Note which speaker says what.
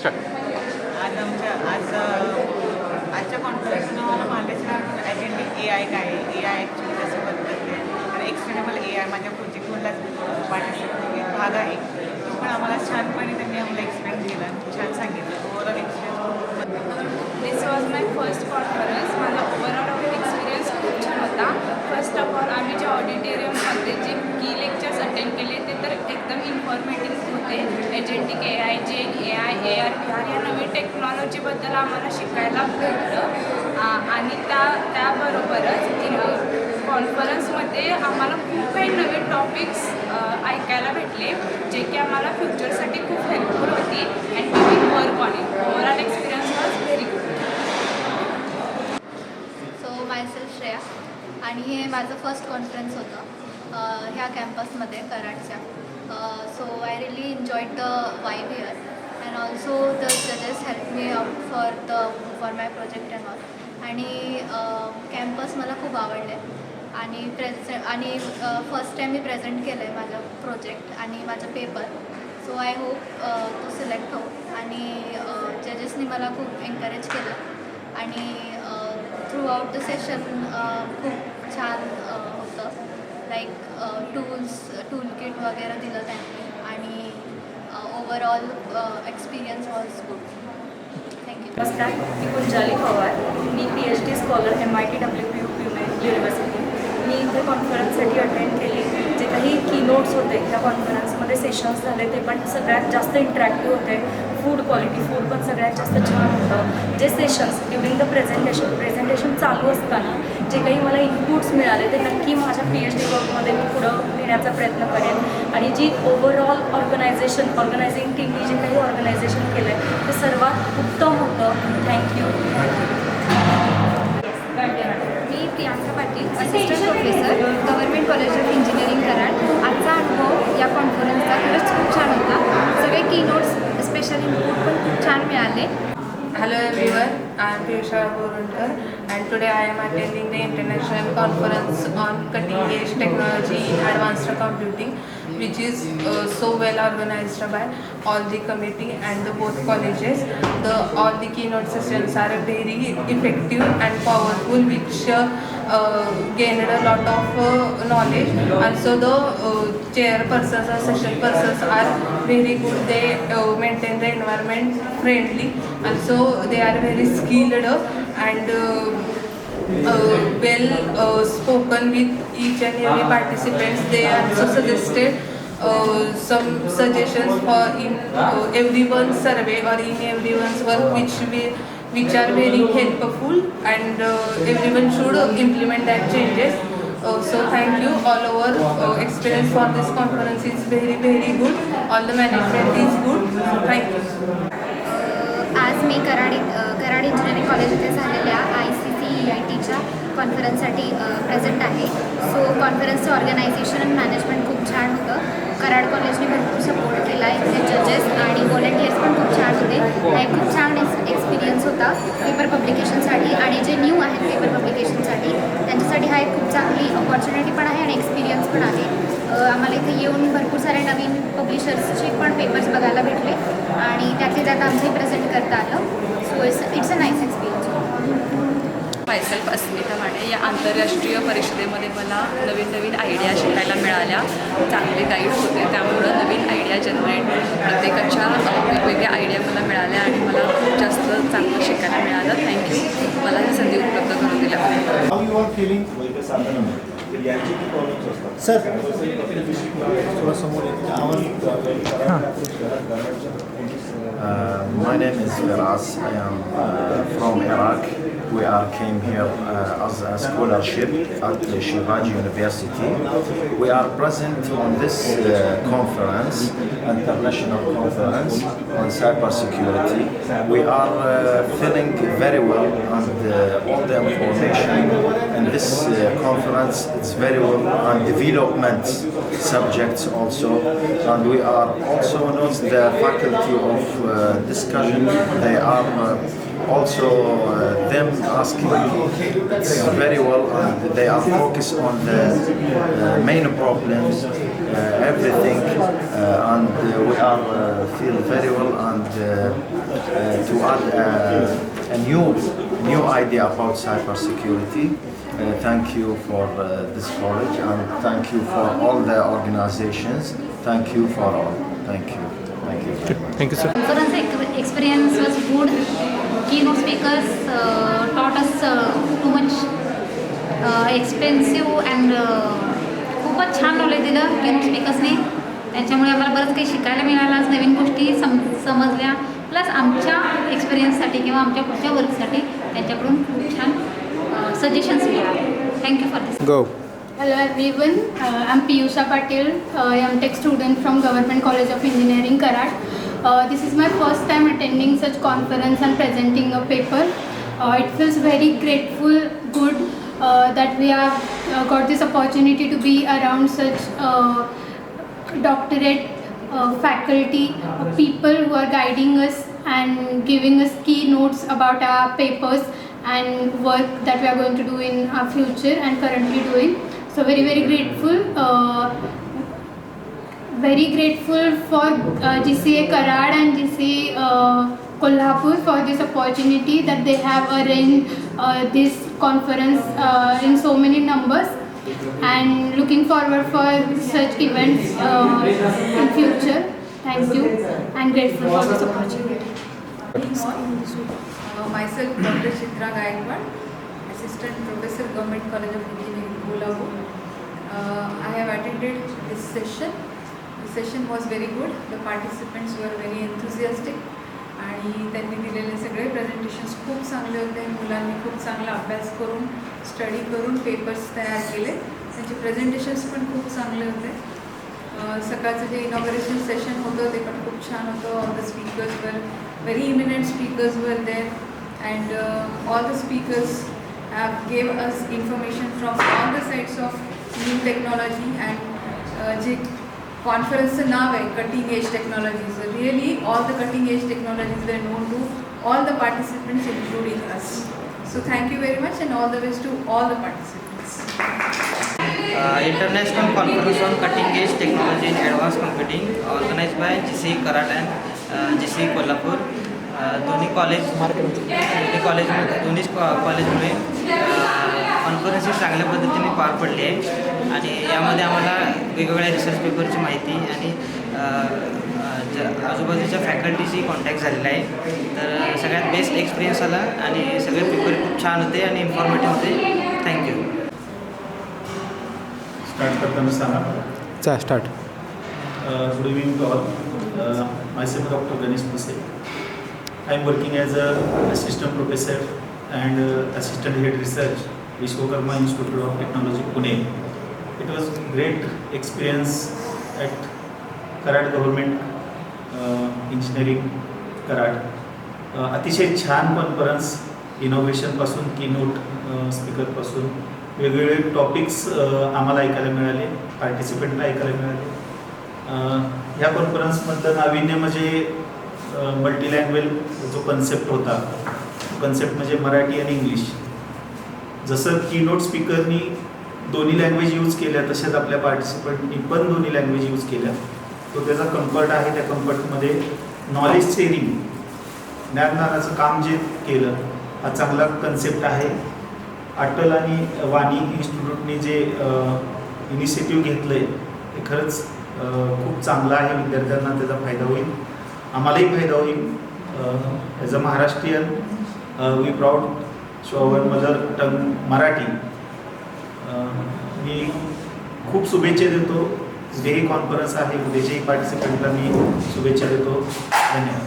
Speaker 1: आजच्या कॉन्फरन्सनं मला मार्गदर्शन ॲजेंटिक ए आय काय आहे, ए आय ॲक्च्युली कसं बनतं आणि एक्सटेंडेबल ए आय माझ्या प्रोजेक्टमधलाच पार्टिसिपेट एक भाग आहे. तो पण आम्हाला छानपणे त्यांनी आम्हाला एक्सप्लेन केला, छान सांगितलं. Overall experience
Speaker 2: this was my first conference. माझा ओव्हरऑल एक्सपिरियन्स खूप छान होता. फर्स्ट ऑफ ऑल आम्ही जे ऑडिटोरियममध्ये जे की लेक्चर्स अटेंड केले ते तर एकदम इन्फॉर्मेटिव्ह होते. Agentic A I, A I, AR या नवीन टेक्नॉलॉजीबद्दल आम्हाला शिकायला भेटलं आणि त्याबरोबरच कॉन्फरन्समध्ये आम्हाला खूप काही नवीन टॉपिक्स ऐकायला भेटले जे की आम्हाला फ्युचरसाठी खूप हेल्पफुल होती and we will work on it. Overall experience was very good.
Speaker 3: So myself Shreya आणि हे माझं फर्स्ट कॉन्फरन्स होतं ह्या कॅम्पसमध्ये कराडच्या. So I really enjoyed the vibe here and also the जजेस help me out for my project and all. आणि campus मला खूप आवडले आणि फर्स्ट टाईम मी प्रेझेंट केलं आहे माझं प्रोजेक्ट आणि माझं पेपर. सो आय होप तो सिलेक्ट हो. आणि जजेसनी मला खूप एन्करेज केलं आणि थ्रू आउट द सेशन खूप छान होतं. लाईक टूल किट वगैरे दिलं त्यांनी आणि overall experience was good. Thank you.
Speaker 4: नमस्कार, मी कुंजाली पवार. मी PhD scholar MIT WPU university. मी इथे कॉन्फरन्ससाठी अटेंड केली. जे काही कीनोट्स होते त्या कॉन्फरन्समध्ये सेशन्स झाले ते पण सगळ्यात जास्त इंटरॅक्टिव्ह होते. फूड पण सगळ्यात जास्त छान होतं. जे सेशन्स ड्युरिंग द प्रेझेंटेशन चालू असताना जे काही मला इनपुट्स मिळाले ते नक्की माझ्या PhD वर्कमध्ये मी पुढं नेण्याचा प्रयत्न करेन. आणि जी ओव्हरऑल ऑर्गनायझिंग टीमनी जे काही ऑर्गनायझेशन केलं आहे ते सर्वात उत्तम होतं. Thank you.
Speaker 5: Me Priyanka Patil, assistant professor, government college of engineering Karad. आजचा अनुभव या कॉन्फरन्सचा खरंच खूप छान होता. सगळे कीनोट्स स्पेशल इनपुट पण खूप छान मिळाले.
Speaker 6: Hello everyone, I am Piyusha Boruntar and today I am attending the international conference on cutting edge technology in advanced computing, which is so well organized by all the committee and the both colleges. All the keynote sessions are very effective and powerful, which gained a lot of knowledge. Also the chairpersons or session persons are very good. They maintain the environment friendly. Also they are very skilled and well spoken with each and every participants. They also suggested some suggestions for in everyone's survey or in everyone's work which are very helpful and everyone should implement that changes. So thank you. All over experience for this conference is very good. All the management is good. Thank you.
Speaker 5: आज मी Karad engineering college इथे झालेल्या ICCEITच्या कॉन्फरन्ससाठी present आहे. So कॉन्फरन्सचं organisation आणि management खूप छान होतं. कराड कॉलेजने भरपूर सपोर्ट केला आहे. इथले जजेस आणि व्हॉलेंटियर्स पण खूप छान होते. हा एक खूप छान एक्सपिरियन्स होता पेपर पब्लिकेशनसाठी आणि जे न्यू आहेत पेपर पब्लिकेशनसाठी त्यांच्यासाठी हा एक खूप चांगली ऑपॉर्च्युनिटी पण आहे आणि एक्सपिरियन्स पण आहे. आम्हाला इथे येऊन भरपूर सारे नवीन पब्लिशर्सचे पण पेपर्स बघायला भेटले आणि त्यातले त्यात आमचंही प्रेझेंट करता आलं. So it's a nice experience.
Speaker 4: Myself Asmita Mane. या आंतरराष्ट्रीय परिषदेमध्ये मला नवीन आयडिया शिकायला मिळाल्या. चांगले गाईड होते त्यामुळं नवीन आयडिया जनरेट प्रत्येकाच्या वेगवेगळ्या आयडिया मला मिळाल्या आणि मला खूप जास्त चांगलं शिकायला मिळालं. थँक्यू मला ही संधी उपलब्ध करून दिल्याबद्दल.
Speaker 7: सर थोड़ा समोर
Speaker 8: My name is Firas. I am from Iraq. We came here as a scholarship at Shivaji University. We are present on this conference, international conference on cybersecurity. We are feeling very well, and all the information in this conference is very well on development subjects also, and we are also not the faculty of discussion. They are also them asking it's very well, and they are focused on the main problems everything, and we are feel very well, and to add a new idea about cybersecurity. Thank you for this college, and thank you for all the organizations. Thank you for all. Thank you. Thank you.
Speaker 7: Thank you, sir.
Speaker 3: Conference experience was good. Keynote speakers taught us too much expensive and खूपच छान knowledge दिलं keynote स्पीकर्सने. त्याच्यामुळे आम्हाला बरंच काही शिकायला मिळालं, आज नवीन गोष्टी समजल्या. प्लस आमच्या एक्सपिरियन्ससाठी किंवा आमच्या पुढच्या वर्कसाठी त्यांच्याकडून खूप छान सजेशन्स मिळाले. Thank you for this.
Speaker 7: Go.
Speaker 9: Hello everyone, I'm Piyusha Patil, M.Tech student from Government College of Engineering, Karad. This is my first time attending such conference and presenting a paper. It feels very grateful, good that we have got this opportunity to be around such doctorate faculty, people who are guiding us and giving us keynotes about our papers and work that we are going to do in our future and currently doing. So very grateful for GCA Karad and GCA Kolhapur for this opportunity that they have arranged this conference in so many numbers, and looking forward for such events in future. Thank you and grateful for this opportunity.
Speaker 10: Myself, Dr. Chitra Gaikwad, Assistant Professor, Government College of Engineering, Kolhapur. I have attended this session. The session was very good. The participants were very enthusiastic आणि त्यांनी दिलेले सगळे presentations खूप चांगले होते. मुलांनी खूप चांगला अभ्यास करून स्टडी करून पेपर्स तयार केले. त्यांचे प्रेझेंटेशन्स पण खूप चांगले होते. सकाळचं जे इनॉग्रेशन सेशन होतं ते पण खूप छान होतं. All the speakers were very eminent speakers were there and all the speakers have gave us information from all the sides of new technology and जे कॉन्फरन्सचं नाव आहे cutting edge technologies. Really all the cutting edge technologies were known to all the participants including us. So thank you very much and all the best to all the participants.
Speaker 11: International Conference on Cutting Edge Technology in Advanced Computing organized by GCE Karad and GCE Kolhapur. दोन्ही कॉलेजमध्ये conferences चांगल्या पद्धतीने पार पडली आहे आणि यामध्ये आम्हाला वेगवेगळ्या रिसर्च पेपरची माहिती आणि आजूबाजूच्या फॅकल्टीशी कॉन्टॅक्ट झालेला आहे. तर सगळ्यात बेस्ट एक्सपिरियन्स आला आणि सगळे पेपर खूप छान होते आणि इन्फॉर्मेटिव्ह होते. थँक्यू.
Speaker 7: स्टार्ट करताना सांगा. Start. Good evening to all. myself Dr. Ganesh Puse. I am working as an assistant professor and assistant head research Vishwakarma Institute of Technology, Pune. It was great experience at Karad Government Engineering, Karad. अतिशय छान conference, इनोव्हेशनपासून keynote स्पीकरपासून वेगवेगळे topics आम्हाला ऐकायला मिळाले, पार्टिसिपेंटला ऐकायला मिळाले. ह्या कॉन्फरन्समधलं नाविन्य म्हणजे मल्टी लँग्वेज जो कन्सेप्ट होता, कन्सेप्ट म्हणजे मराठी आणि इंग्लिश. जसं कीनोट स्पीकरनी दोन्ही लँग्वेज यूज केल्या तसेच आपल्या पार्टिसिपंटनी पण दोन्ही लँग्वेज यूज केल्या. तो त्याचा कम्फर्ट आहे. त्या कम्फर्टमध्ये नॉलेज शेअरिंग, ज्ञानदानाचं काम जे केलं हा चांगला कन्सेप्ट आहे. अटल आणि वाणी इन्स्टिट्यूटने जे इनिशिएटिव्ह घेतलं आहे ते खरंच खूप चांगलं आहे. विद्यार्थ्यांना त्याचा फायदा होईल, आम्हालाही फायदा होईल. As a Maharashtrian we proud show our mother tongue Marathi. मी खूप शुभेच्छा देतो. उद्याही कॉन्फरन्स आहे, उद्याच्याही पार्टिसिपंटला मी शुभेच्छा देतो. धन्यवाद.